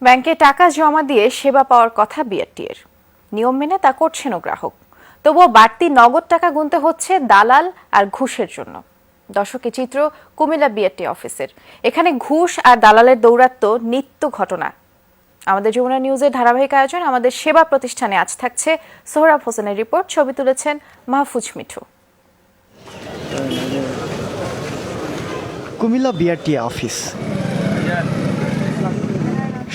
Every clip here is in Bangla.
ব্যাংকে টাকা জমা দিয়ে সেবা পাওয়ার কথা বিআরটিএর, নিয়ম মেনে তা করছেন গ্রাহক। তবুও বাড়তি নগদ টাকা গুনতে হচ্ছে দালাল আর ঘুষের জন্য। দর্শক, এই চিত্র কুমিল্লা বিআরটি অফিসের। এখানে ঘুষ আর দালালের দৌরাত্ম্য নিত্য ঘটনা। আমাদের যমুনা নিউজের ধারাবাহিক আয়োজন আমাদের সেবা প্রতিষ্ঠানে আজ থাকছে সোহরাব হোসেনের রিপোর্ট। ছবি তুলেছেন মাহফুজ মিঠু। Comilla BRT office.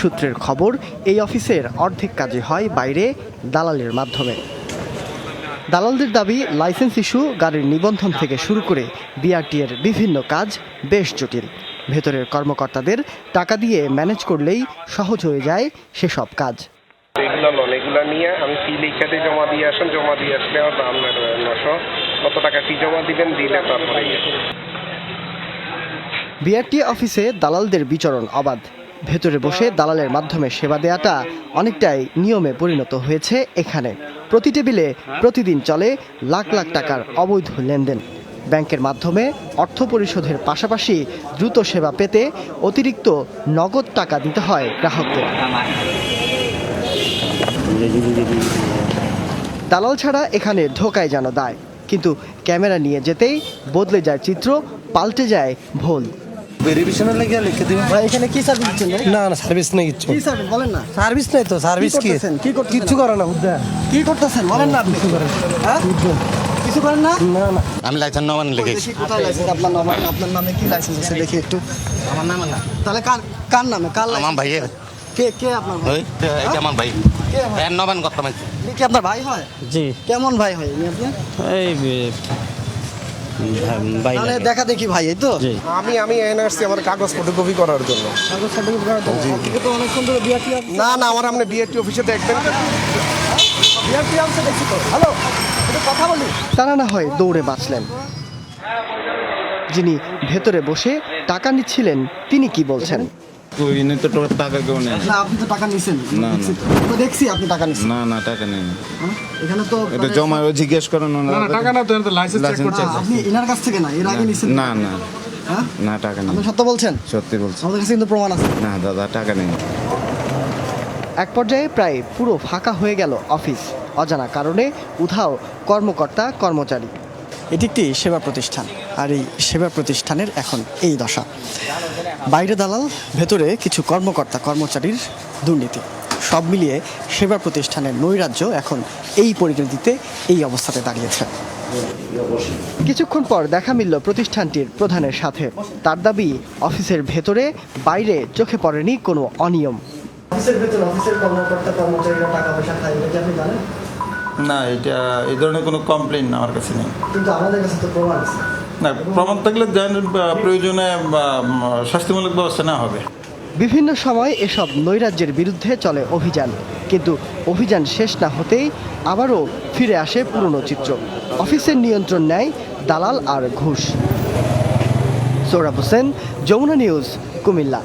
সূত্রের খবর, এই অফিসের অর্ধেক কাজই হয় বাইরে দালালের মাধ্যমে। দালালদের দাবি, লাইসেন্স ইস্যু, গাড়ির নিবন্ধন থেকে শুরু করে বিআরটি এর বিভিন্ন কাজ বেশ জটিল। ভেতরের কর্মকর্তাদের টাকা দিয়ে ম্যানেজ করলেই সহজ হয়ে যায় সেসব কাজ। এগুলো নিয়ে আমি ফি লিখাতে জমা দিয়ে আসেন, জমা দিয়ে আসলে আপনার 900 কত টাকা ফি জমা দিবেন, দিলে তারপরে বিআরটি অফিসে দালালদের বিচরণ অবাধ। ভেতরে বসে দালালের মাধ্যমে সেবা দেওয়াটা অনেকটাই নিয়মে পরিণত হয়েছে এখানে। প্রতি টেবিলে প্রতিদিন চলে লাখ লাখ টাকার অবৈধ লেনদেন। ব্যাংকের মাধ্যমে অর্থ পরিশোধের পাশাপাশি দ্রুত সেবা পেতে অতিরিক্ত নগদ টাকা দিতে হয় গ্রাহকদের। দালাল ছাড়া এখানে ঢোকায় যেন দায়, কিন্তু ক্যামেরা নিয়ে যেতেই বদলে যায় চিত্র, পাল্টে যায় ভুল। ভেরিফিকেশনের লাগি লিখে দিবেন ভাই, এখানে কি সার্ভিস দিচ্ছেন? না না সার্ভিস নেই কিছু। কি সার্ভিস বলেন না? সার্ভিস নাই তো, সার্ভিস কি কিছু করে না বুঝা। কি করতেছেন বলেন না? আপনি কিছু করেন? হ্যাঁ, কিছু করেন না? না না আমি লাইসেন্স নবান্ন লিখেছি। কোথায় লাইসেন্স আপনার নামে? আপনার নামে কি লাইসেন্স আছে দেখি একটু। আমার নাম না, তাহলে কার কার নামে? কার আমার লাইসেন্স? ভাইয়ের। কে কে আপনার ভাই? ওই এটা আমার ভাই। কে ভাই? এর নবান্ন করতাম। ইনি কি আপনার ভাই হয়? জি, কেমন ভাই হয় ইনি আপনার? এই ভাই তাহলে দেখা দেখি ভাই, এই তো? জি। আমি এনআরসি আমার কাগজ ফটোকপি করার জন্য। কাগজ সার্টিফিকেট করার জন্য। আপনি তো অনেকক্ষণ ধরে বিআরটি অফিস। না আমার আপনি বিআরটি অফিসে দেখবেন। বিআরটি অফিসে দেখছি তো। হ্যালো, একটু কথা বলি। তারা না হয় দৌড়ে বাঁচলেন। যিনি ভেতরে বসে টাকা নিচ্ছিলেন তিনি কি বলছেন? এনে তো টাকা কেউ নেই। না, আপনি তো টাকা নিছেন। না, না। তো দেখছি আপনি টাকা নিছেন। না না টাকা নেই, এখানে তো এটা জমা জিজ্ঞেস করেন টাকা না তো লাইসেন্স চেক করতে। আপনি এনার কাছ থেকে না, এর আগে নিছেন? না না হ্যাঁ, না টাকা নেই। আপনি সত্য বলছেন? সত্যি বলছি। আমাদের কাছে কিন্তু প্রমাণ আছে। না দাদা টাকা নেই। এক পর্যায়ে প্রায় পুরো ফাঁকা হয়ে গেল অফিস। অজানা কারণে উধাও কর্মকর্তা কর্মচারী। এটি একটি সেবা প্রতিষ্ঠান, আর এই সেবা প্রতিষ্ঠানের এখন এই দশা। বাইরে দালাল, ভেতরে কিছু কর্মকর্তা কর্মচারীর দুর্নীতি। সব মিলিয়ে সেবা প্রতিষ্ঠানের নৈরাজ্য এখন এই পরিণতিতে, এই অবস্থাতে দাঁড়িয়েছে। কিছুক্ষণ পর দেখা মিলল প্রতিষ্ঠানটির প্রধানের সাথে। তার দাবি, অফিসের ভেতরে বাইরে চোখে পড়েনি কোনো অনিয়ম। অফিসের ভেতরে অফিসের কর্মকর্তা কর্মচারীরা টাকা পয়সা খায়, এটা কি আপনি জানেন? না, এটা এই ধরনের কোনো কমপ্লেন আমার কাছে নেই। কিন্তু আমাদের কাছে তো প্রমাণ আছে। না, প্রমাণ থাকলে প্রয়োজনে শাস্তিমূলক ব্যবস্থা নেওয়া হবে। বিভিন্ন সময় এসব নৈরাজ্যের বিরুদ্ধে চলে অভিযান, কিন্তু অভিযান শেষ না হতেই আবারও ফিরে আসে পুরনো চিত্র। অফিসের নিয়ন্ত্রণ নেয় দালাল আর ঘুষ। সোহরাব হোসেন, যমুনা নিউজ, কুমিল্লা।